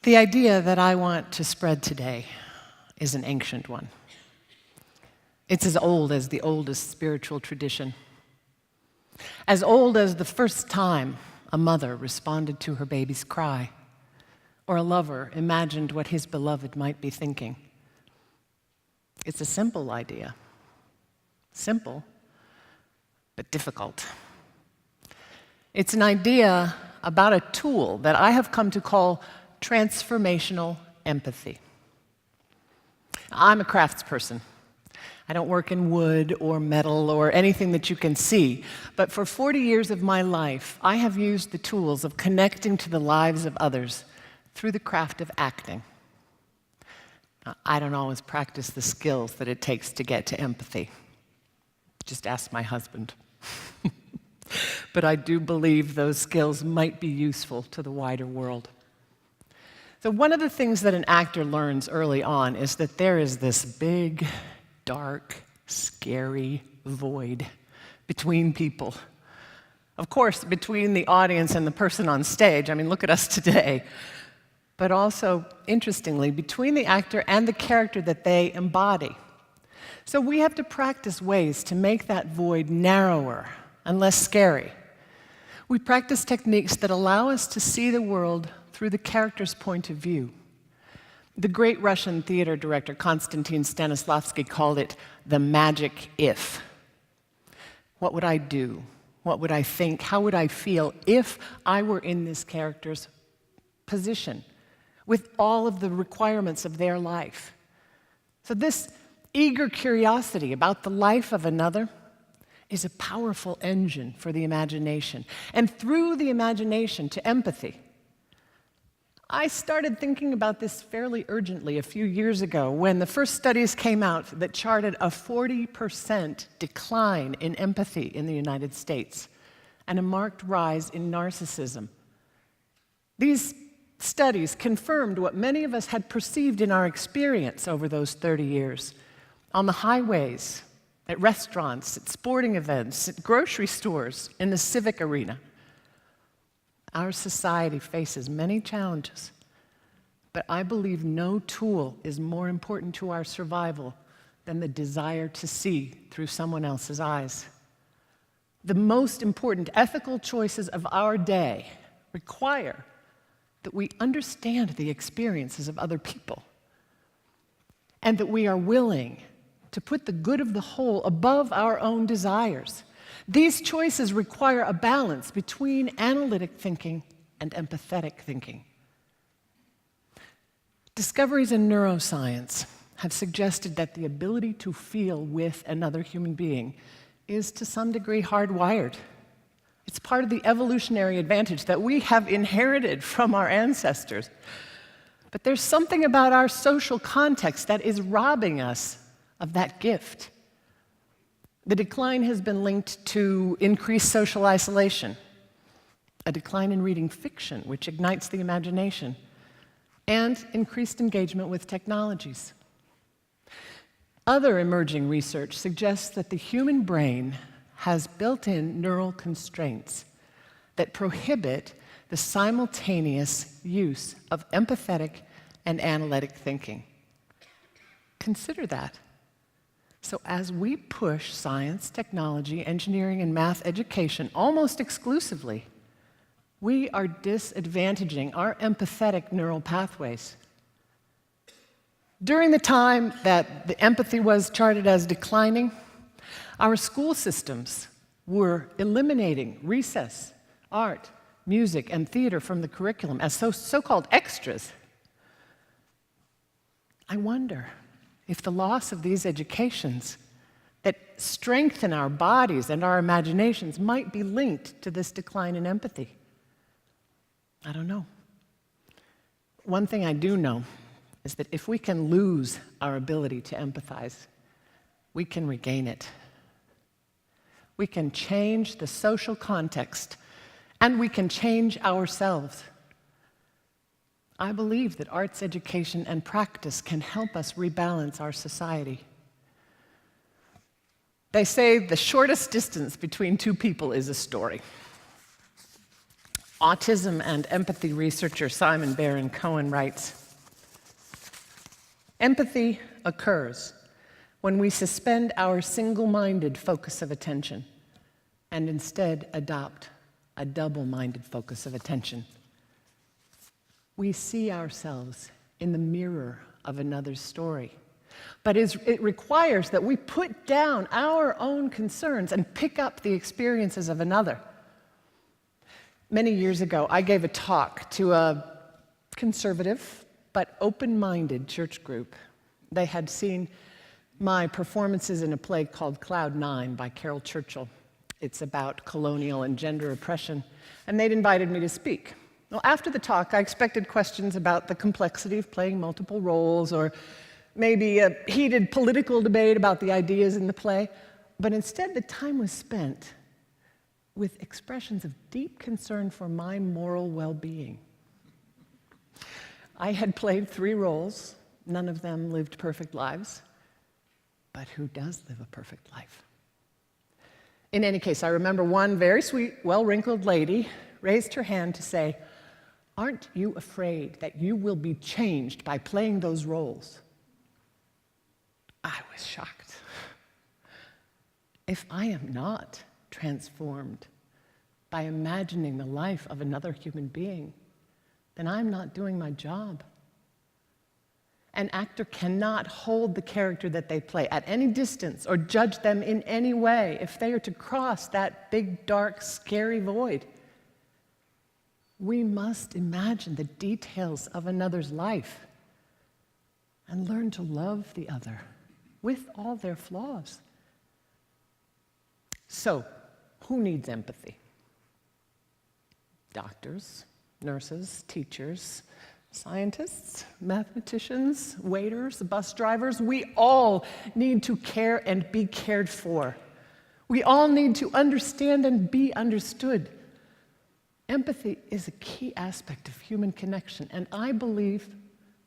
The idea that I want to spread today is an ancient one. It's as old as the oldest spiritual tradition, as old as the first time a mother responded to her baby's cry, or a lover imagined what his beloved might be thinking. It's a simple idea. Simple, but difficult. It's an idea about a tool that I have come to call transformational empathy. I'm a craftsperson. I don't work in wood or metal or anything that you can see, but for 40 years of my life, I have used the tools of connecting to the lives of others through the craft of acting. Now, I don't always practice the skills that it takes to get to empathy. Just ask my husband. But I do believe those skills might be useful to the wider world. So one of the things that an actor learns early on is that there is this big, dark, scary void between people. Of course, between the audience and the person on stage. I mean, look at us today. But also, interestingly, between the actor and the character that they embody. So we have to practice ways to make that void narrower and less scary. We practice techniques that allow us to see the world through the character's point of view. The great Russian theater director Konstantin Stanislavski called it the magic if. What would I do? What would I think? How would I feel if I were in this character's position with all of the requirements of their life? So this eager curiosity about the life of another is a powerful engine for the imagination. And through the imagination to empathy. I started thinking about this fairly urgently a few years ago when the first studies came out that charted a 40% decline in empathy in the United States and a marked rise in narcissism. These studies confirmed what many of us had perceived in our experience over those 30 years. On the highways, at restaurants, at sporting events, at grocery stores, in the civic arena. Our society faces many challenges, but I believe no tool is more important to our survival than the desire to see through someone else's eyes. The most important ethical choices of our day require that we understand the experiences of other people and that we are willing to put the good of the whole above our own desires. These choices require a balance between analytic thinking and empathetic thinking. Discoveries in neuroscience have suggested that the ability to feel with another human being is to some degree hardwired. It's part of the evolutionary advantage that we have inherited from our ancestors. But there's something about our social context that is robbing us of that gift. The decline has been linked to increased social isolation, a decline in reading fiction, which ignites the imagination, and increased engagement with technologies. Other emerging research suggests that the human brain has built-in neural constraints that prohibit the simultaneous use of empathetic and analytic thinking. Consider that. So as we push science, technology, engineering, and math education almost exclusively, we are disadvantaging our empathetic neural pathways. During the time that the empathy was charted as declining, our school systems were eliminating recess, art, music, and theater from the curriculum as so-called extras. I wonder if the loss of these educations that strengthen our bodies and our imaginations might be linked to this decline in empathy. I don't know. One thing I do know is that if we can lose our ability to empathize, we can regain it. We can change the social context, and we can change ourselves. I believe that arts education and practice can help us rebalance our society. They say the shortest distance between two people is a story. Autism and empathy researcher Simon Baron-Cohen writes, "Empathy occurs when we suspend our single-minded focus of attention and instead adopt a double-minded focus of attention. We see ourselves in the mirror of another's story, but it requires that we put down our own concerns and pick up the experiences of another." Many years ago, I gave a talk to a conservative but open-minded church group. They had seen my performances in a play called Cloud 9 by Carol Churchill. It's about colonial and gender oppression, and they'd invited me to speak. Well, after the talk, I expected questions about the complexity of playing multiple roles, or maybe a heated political debate about the ideas in the play, but instead the time was spent with expressions of deep concern for my moral well-being. I had played 3 roles. None of them lived perfect lives. But who does live a perfect life? In any case, I remember one very sweet, well-wrinkled lady raised her hand to say, "Aren't you afraid that you will be changed by playing those roles?" I was shocked. If I am not transformed by imagining the life of another human being, then I'm not doing my job. An actor cannot hold the character that they play at any distance or judge them in any way if they are to cross that big, dark, scary void. We must imagine the details of another's life and learn to love the other with all their flaws. So, who needs empathy? Doctors, nurses, teachers, scientists, mathematicians, waiters, bus drivers. We all need to care and be cared for. We all need to understand and be understood. Empathy is a key aspect of human connection, and I believe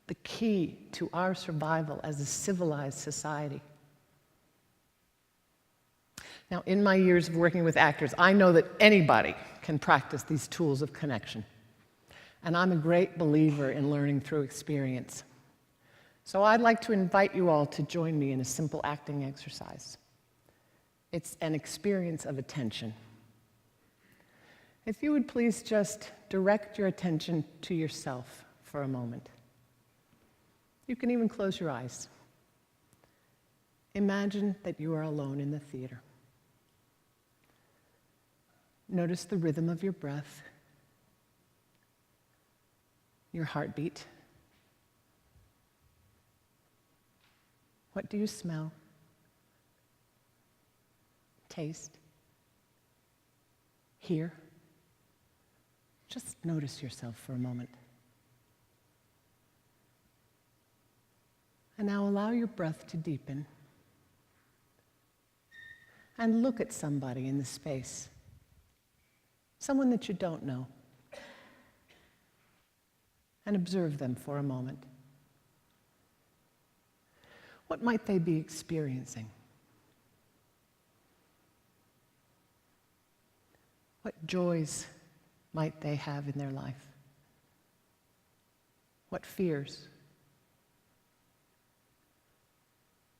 the key to our survival as a civilized society. Now, in my years of working with actors, I know that anybody can practice these tools of connection. And I'm a great believer in learning through experience. So I'd like to invite you all to join me in a simple acting exercise. It's an experience of attention. If you would please just direct your attention to yourself for a moment. You can even close your eyes. Imagine that you are alone in the theater. Notice the rhythm of your breath, your heartbeat. What do you smell? Taste? Hear? Just notice yourself for a moment. And now allow your breath to deepen. And look at somebody in the space. Someone that you don't know. And observe them for a moment. What might they be experiencing? What joys might they have in their life? What fears?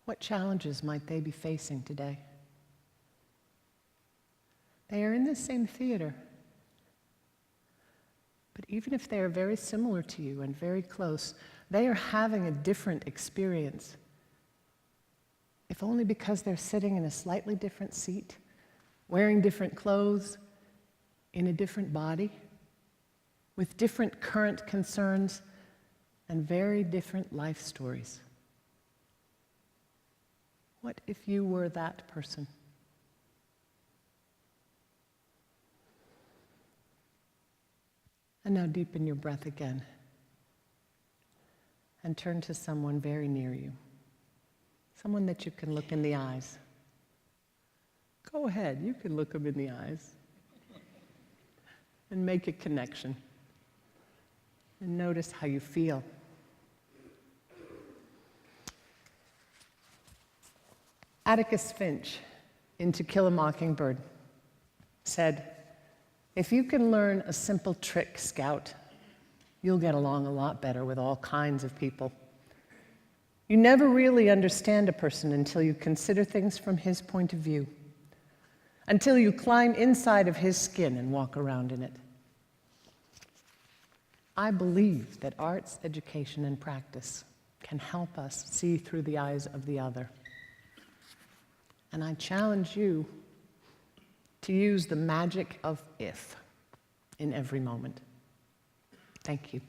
What challenges might they be facing today? They are in the same theater. But even if they are very similar to you and very close, they are having a different experience. If only because they're sitting in a slightly different seat, wearing different clothes, in a different body, with different current concerns and very different life stories. What if you were that person? And now deepen your breath again and turn to someone very near you, someone that you can look in the eyes. Go ahead, you can look them in the eyes and make a connection and notice how you feel. Atticus Finch, in To Kill a Mockingbird, said, If you can learn a simple trick, Scout, you'll get along a lot better with all kinds of people. You never really understand a person until you consider things from his point of view, until you climb inside of his skin and walk around in it. I believe that arts, education, and practice can help us see through the eyes of the other. And I challenge you to use the magic of if in every moment. Thank you.